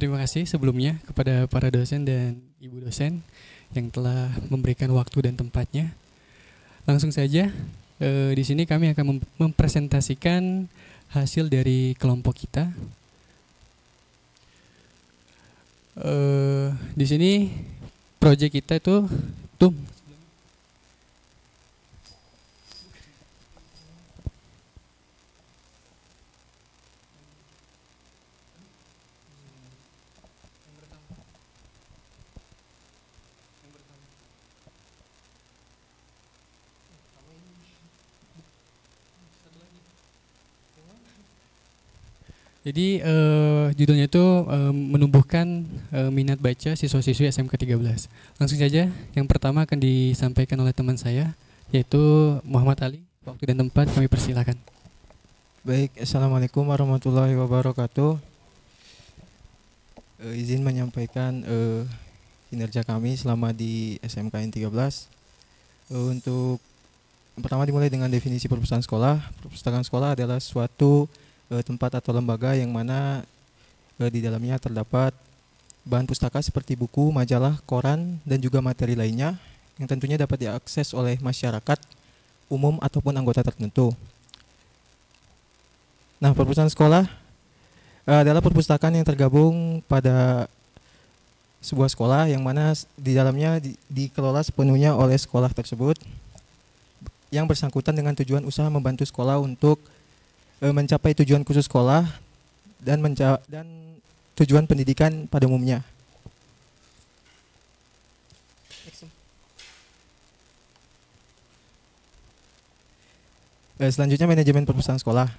Terima kasih sebelumnya kepada para dosen dan ibu dosen yang telah memberikan waktu dan tempatnya. Langsung saja, di sini kami akan mempresentasikan hasil dari kelompok kita. Di sini proyek kita itu tuh. Jadi judulnya itu menumbuhkan minat baca siswa-siswi SMK 13. Langsung saja, yang pertama akan disampaikan oleh teman saya, yaitu Muhammad Ali. Waktu dan tempat kami persilakan. Baik, Assalamualaikum warahmatullahi wabarakatuh. Izin menyampaikan kinerja kami selama di SMKN 13. Untuk yang pertama dimulai dengan definisi perpustakaan sekolah. Perpustakaan sekolah adalah suatu tempat atau lembaga yang mana di dalamnya terdapat bahan pustaka seperti buku, majalah, koran, dan juga materi lainnya yang tentunya dapat diakses oleh masyarakat umum ataupun anggota tertentu. Nah, perpustakaan sekolah adalah perpustakaan yang tergabung pada sebuah sekolah yang mana di dalamnya dikelola sepenuhnya oleh sekolah tersebut yang bersangkutan dengan tujuan usaha membantu sekolah untuk mencapai tujuan khusus sekolah dan tujuan pendidikan pada umumnya. Selanjutnya manajemen perpustakaan sekolah.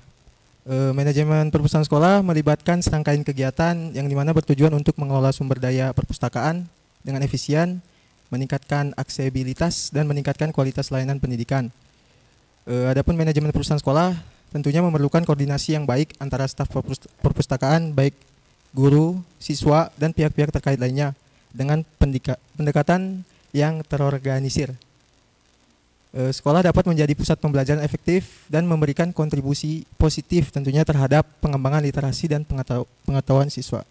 Manajemen perpustakaan sekolah melibatkan serangkaian kegiatan yang dimana bertujuan untuk mengelola sumber daya perpustakaan dengan efisien, meningkatkan aksesibilitas dan meningkatkan kualitas layanan pendidikan. Adapun manajemen perpustakaan sekolah tentunya memerlukan koordinasi yang baik antara staf perpustakaan, baik guru, siswa, dan pihak-pihak terkait lainnya dengan pendekatan yang terorganisir. Sekolah dapat menjadi pusat pembelajaran efektif dan memberikan kontribusi positif tentunya terhadap pengembangan literasi dan pengetahuan siswa.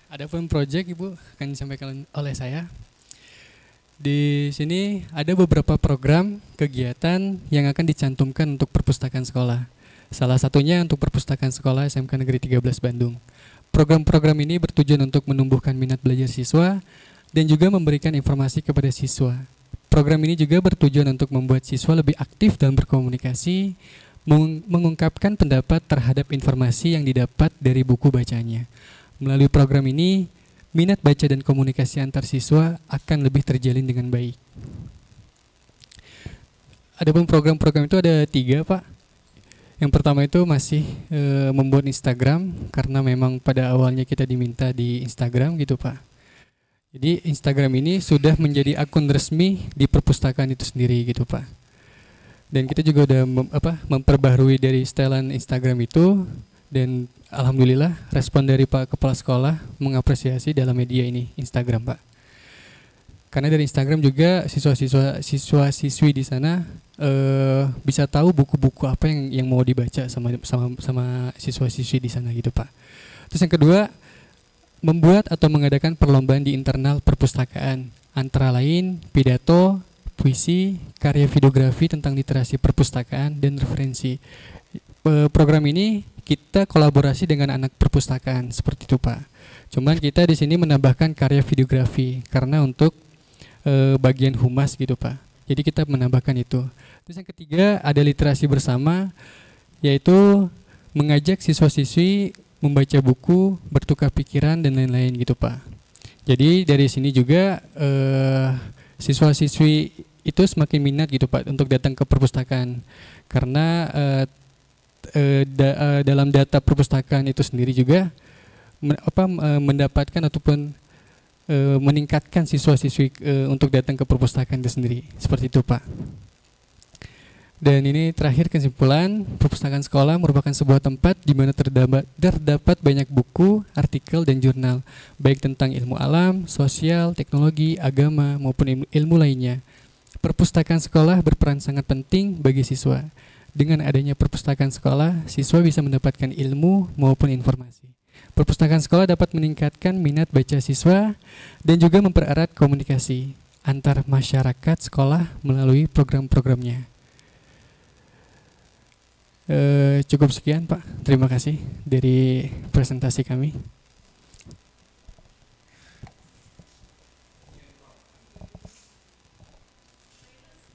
Adapun proyek Ibu akan disampaikan oleh saya. Di sini ada beberapa program kegiatan yang akan dicantumkan untuk perpustakaan sekolah. Salah satunya untuk perpustakaan sekolah SMK Negeri 13 Bandung. Program-program ini bertujuan untuk menumbuhkan minat belajar siswa dan juga memberikan informasi kepada siswa. Program ini juga bertujuan untuk membuat siswa lebih aktif dalam berkomunikasi, mengungkapkan pendapat terhadap informasi yang didapat dari buku bacanya. Melalui program ini, minat baca dan komunikasi antar siswa akan lebih terjalin dengan baik. Adapun program-program itu ada 3, Pak. Yang pertama itu masih membuat Instagram, karena memang pada awalnya kita diminta di Instagram gitu, Pak. Jadi Instagram ini sudah menjadi akun resmi di perpustakaan itu sendiri gitu, Pak. Dan kita juga udah memperbaharui dari setelan Instagram itu. Dan alhamdulillah respon dari Pak Kepala Sekolah mengapresiasi dalam media ini, Instagram, Pak. Karena dari Instagram juga siswa-siswi di sana bisa tahu buku-buku apa yang mau dibaca sama siswa-siswi di sana gitu, Pak. Terus yang kedua, membuat atau mengadakan perlombaan di internal perpustakaan, antara lain pidato, puisi, karya videografi tentang literasi perpustakaan dan referensi. Program ini kita kolaborasi dengan anak perpustakaan seperti itu, Pak. Cuman kita di sini menambahkan karya videografi karena untuk bagian humas gitu, Pak. Jadi kita menambahkan itu. Terus yang ketiga ada literasi bersama, yaitu mengajak siswa-siswi membaca buku, bertukar pikiran dan lain-lain gitu, Pak. Jadi dari sini juga siswa-siswi itu semakin minat gitu, Pak, untuk datang ke perpustakaan karena dalam data perpustakaan itu sendiri juga mendapatkan ataupun meningkatkan siswa-siswi untuk datang ke perpustakaan itu sendiri. Seperti itu, Pak. Dan ini terakhir kesimpulan, perpustakaan sekolah merupakan sebuah tempat di mana terdapat banyak buku, artikel, dan jurnal, baik tentang ilmu alam, sosial, teknologi, agama, maupun ilmu lainnya. Perpustakaan sekolah berperan sangat penting bagi siswa. Dengan adanya perpustakaan sekolah, siswa bisa mendapatkan ilmu maupun informasi. Perpustakaan sekolah dapat meningkatkan minat baca siswa dan juga mempererat komunikasi antar masyarakat sekolah melalui program-programnya. Cukup sekian Pak, terima kasih dari presentasi kami.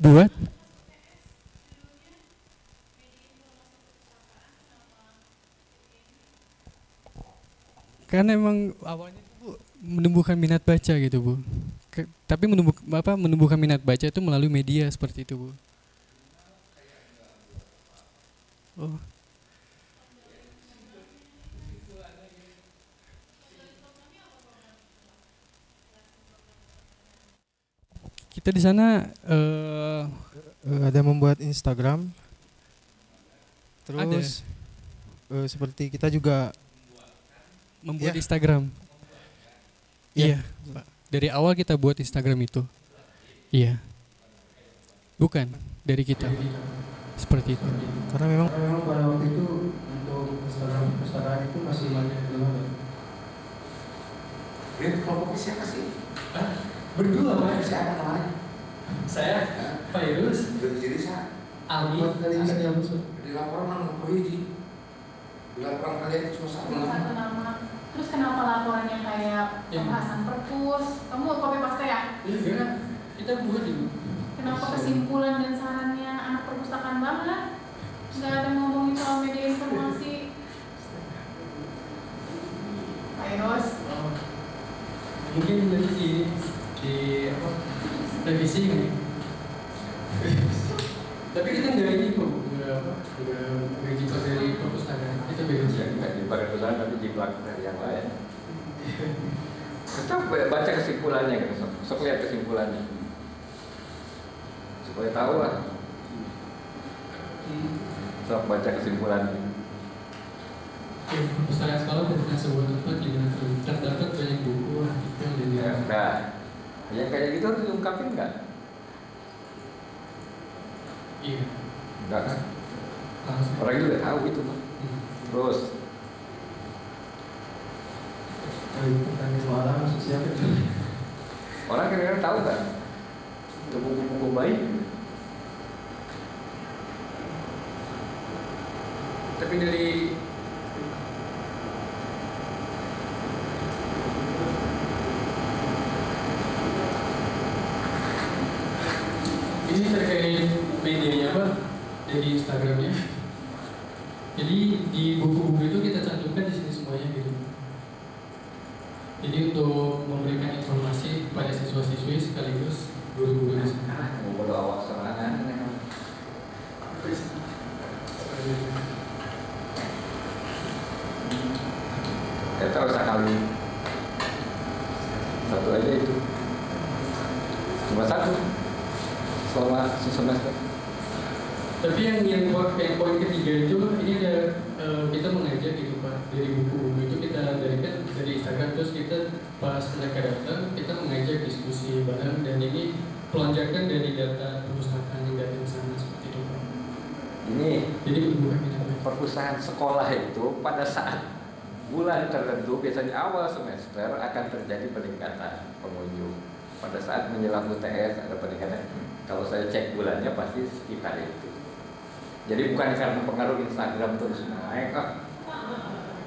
Buat karena emang awalnya Bu menumbuhkan minat baca gitu Bu. Tapi menumbuhkan minat baca itu melalui media seperti itu Bu. Oh. Kita di sana ada membuat Instagram. Terus seperti kita juga membuat Instagram. Iya, Pak. Dari awal kita buat Instagram itu. Iya. Bukan dari kita. Seperti itu. Karena memang pada waktu itu untuk perpustakaan itu masih banyak belum. Kelompoknya siapa sih? Berdua Pak. Siapa namanya? Saya Pak Yunus. Jadi saya Ali dari di laporan nama Pohiji. Di laporan kalian cuma satu nama. nama. Terus kenapa laporannya kayak pembahasan perpus? Kamu copy paste ya? Iya, kita buat itu. Kenapa kesimpulan dan sarannya anak perpustakaan banget? Nggak ada ngomongin soal media informasi. Pak Eros. Mungkin di apa? Revisi ini. Tapi kita nggak ini kok, nggak register dari perpustakaan. Kita beda. Nggak di perpustakaan tapi di belakang dari yang lain. Kita baca kesimpulannya gitu. Sok lihat kesimpulannya. Supaya tahu lah. Sok baca kesimpulannya. Perpustakaan sekolah merupakan sebuah tempat di mana terdapat banyak buku, artikel, dan Ya, enggak. Yang kayak gitu harus diungkapin enggak? iya. Enggak kan? Harus. Orang juga tahu itu Pak. Terus Tanya suara maksud siapa itu? orang kira-kira tahu nggak? Itu buku-buku baik. Tapi dari ini terkait medianya Pak, dari Instagramnya. Jadi di buku-buku itu kita cantumkan di sini semuanya gitu. Jadi untuk memberikan informasi pada siswa-siswi sekaligus guru-guru di sini. Mau bodo awak serangan. Kita harus sekali satu aja itu. Cuma satu selama semester. Tapi yang poin ketiga itu ini ada kita mengajak gitu Pak, dari buku-buku itu kita dari Instagram, terus kita pas mereka datang kita mengajak diskusi bareng, dan ini pelonjakan dari data perpustakaan yang datang sana seperti itu Pak. Ini Jadi bukan kita perpustakaan sekolah itu pada saat bulan tertentu biasanya awal semester akan terjadi peningkatan pengunjung. Pada saat menjelang UTS ada peningkatan. Kalau saya cek bulannya pasti sekitar itu. Jadi bukan karena pengaruh Instagram terus naik kok.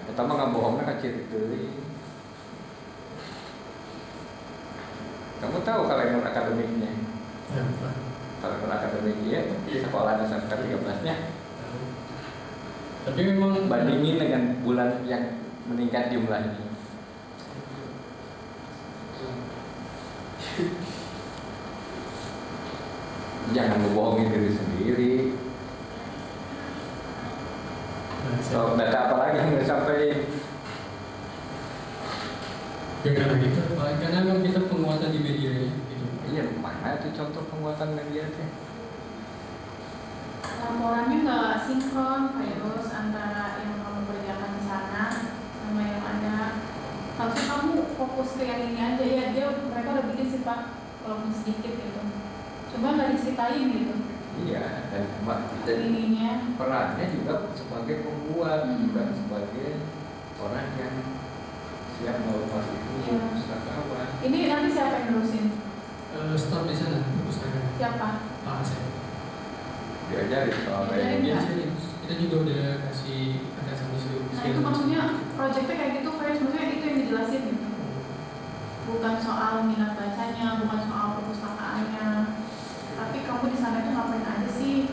Pertama nggak bohongnya kan cerita. Kamu tahu kalender akademiknya? ya, Pak. Kalender akademiknya di sekolahnya semester 13-nya. Tapi memang Bandingin dengan bulan yang meningkat jumlahnya. Jangan membohongi diri sendiri. So, data apa lagi yang nggak sampai? karena gitu Pak, karena memang kita penguatan di media ya, gitu. Iya, mana itu contoh penguatan media teh? Laporannya nggak sinkron, Pak Eros, antara yang kamu kerjakan di sana sama yang ada. Harusnya kamu fokus ke yang ini aja ya. Mereka udah bikin sih Pak, walaupun sedikit gitu. Coba nggak diceritain gitu. Iya, dan Ininya. perannya juga sebagai pembuat, bukan sebagai orang yang siap melepas itu Iya. pustakawan. Ini nanti siapa yang nerusin? Stop di sana perpustakaan. Siapa? Pak Asep. Diajari soal Diajarin. kayak Biasanya kita juga udah kasih atasan disitu. Nah itu maksudnya proyeknya kayak gitu, Faiz, maksudnya itu yang dijelasin gitu. Bukan soal minat bacanya, bukan soal perpustakaannya. Tapi kamu di sana itu ngapain aja sih?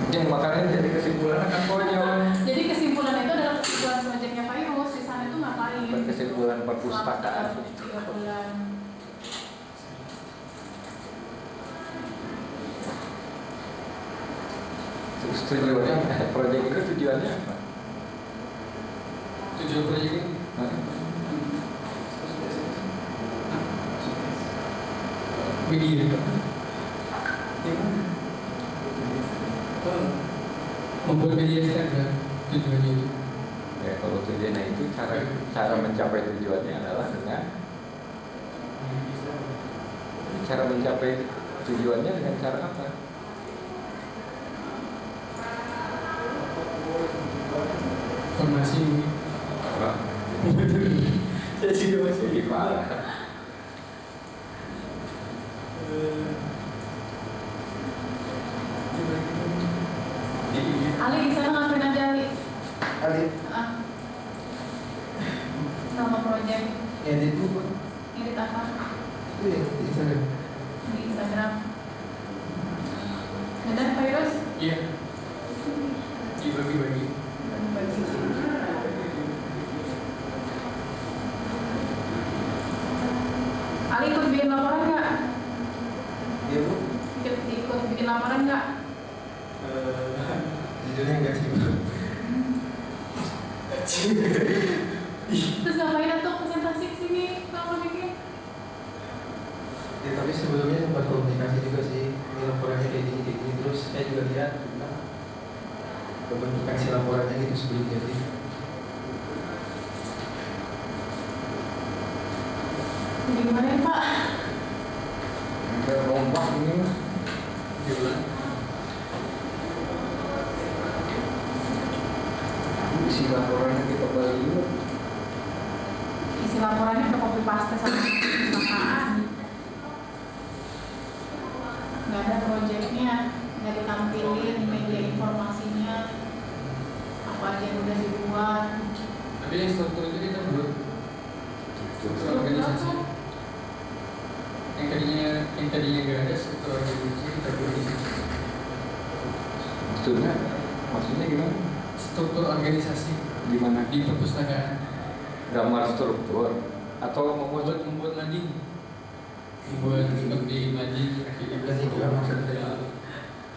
yang makanya jadi kesimpulan akan konyol. Jadi kesimpulan itu adalah kesimpulan proyeknya Virus. Di sana itu ngapain? Kesimpulan perpustakaan. Selama 3 bulan. Terus tujuannya, proyek itu tujuannya apa? Tujuan proyek ini Hah? media. Membuat media Instagram tujuannya itu. Ya kalau tujuannya itu cara mencapai tujuannya adalah dengan cara mencapai tujuannya dengan cara apa? Formasi ini. Apa? Saya juga masih Lebih parah. Ali di sana ngapain aja Ali? Ali, Ah. Sama proyek edit dulu. edit apa? Itu ya, di sana. Di Instagram. Benar Virus? Iya. Dibagi-bagi. Ali ikut bikin laporan nggak? Iya bu. Ikut bikin laporan nggak? Jujurnya enggak sih bu. Terus ngapain tuh presentasi ke sini kamu bikin? Ya, tapi sebelumnya sempat komunikasi juga sih. Ini laporannya kayak gini. Terus saya juga lihat pembentukan si laporannya gitu sebelum jadi. Jadi gimana ya Pak? Hampir rombak ini mah. Gimana? Isi laporannya kita balik. Isi laporannya udah copy paste sama perpustakaan. Nggak ada proyeknya, nggak ditampilin media informasinya, apa aja yang udah dibuat. Tapi yang struktur itu kita belum. Struktur organisasi. Yang tadinya nggak ada struktur organisasi kita buat di sini. Maksudnya gimana? Struktur organisasi Di mana? di perpustakaan. Gambar struktur atau membuat Membuat landing. Membuat seperti landing. Landing juga maksudnya.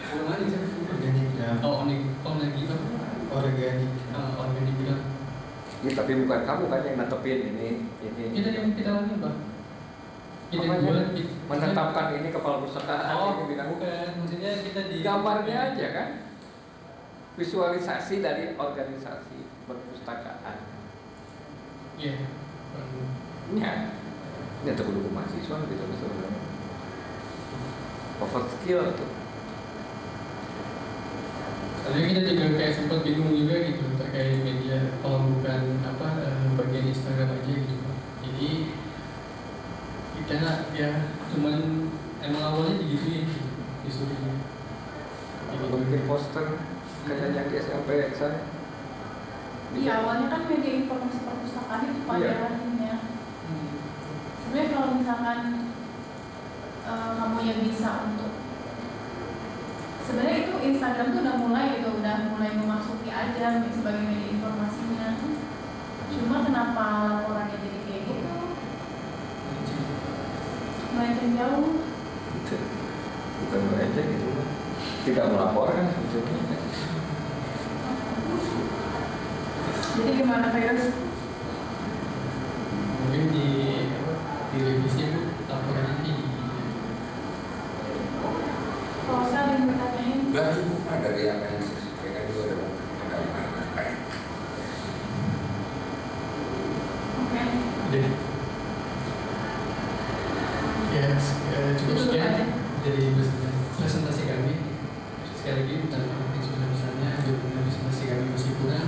Bukan landing sih. Organik ya. Oh, landing apa? Organik. Organik bilang. ya, tapi bukan kamu kan yang netepin ini. Kita landing Pak. Kita Makanya buat menetapkan ini kepala perpustakaan Oh, ini bilang bukan. Maksudnya kita di gambarnya aja kan, visualisasi dari organisasi perpustakaan. Iya. Ya, ini untuk pendukung mahasiswa gitu misalnya. Over skill tuh. Tapi kita juga kayak sempat bingung juga gitu terkait media kalau bukan bagian Instagram aja gitu Pak. Jadi kita ya cuman emang awalnya digituin gitu, disuruhnya. Kalau bikin poster kayak yang di SMP saya. Iya awalnya kan media informasi perpustakaan itu pada Iya. lahirnya. Sebenarnya kalau misalkan kamu yang bisa untuk sebenarnya itu Instagram tuh udah mulai memasuki aja sebagai media informasinya. Cuma kenapa laporannya jadi kayak gitu? Melenceng jauh. Bukan melenceng gitu, tidak melaporkan sebetulnya. Jadi gimana Virus? Mungkin di revisi Bu laporannya tinggi. Kalau saya ada yang bertanyain, Enggak cukup kan dari apa yang saya sampaikan juga ada oke. Jadi cukup Itu sekian aja. dari presentasi kami. Sekali lagi minta maaf yang sebesar-besarnya dengan presentasi kami masih kurang.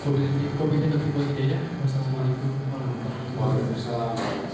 Wabillahi taufiq wal hidayah. Wassalamualaikum warahmatullahi wabarakatuh. Waalaikumsalam.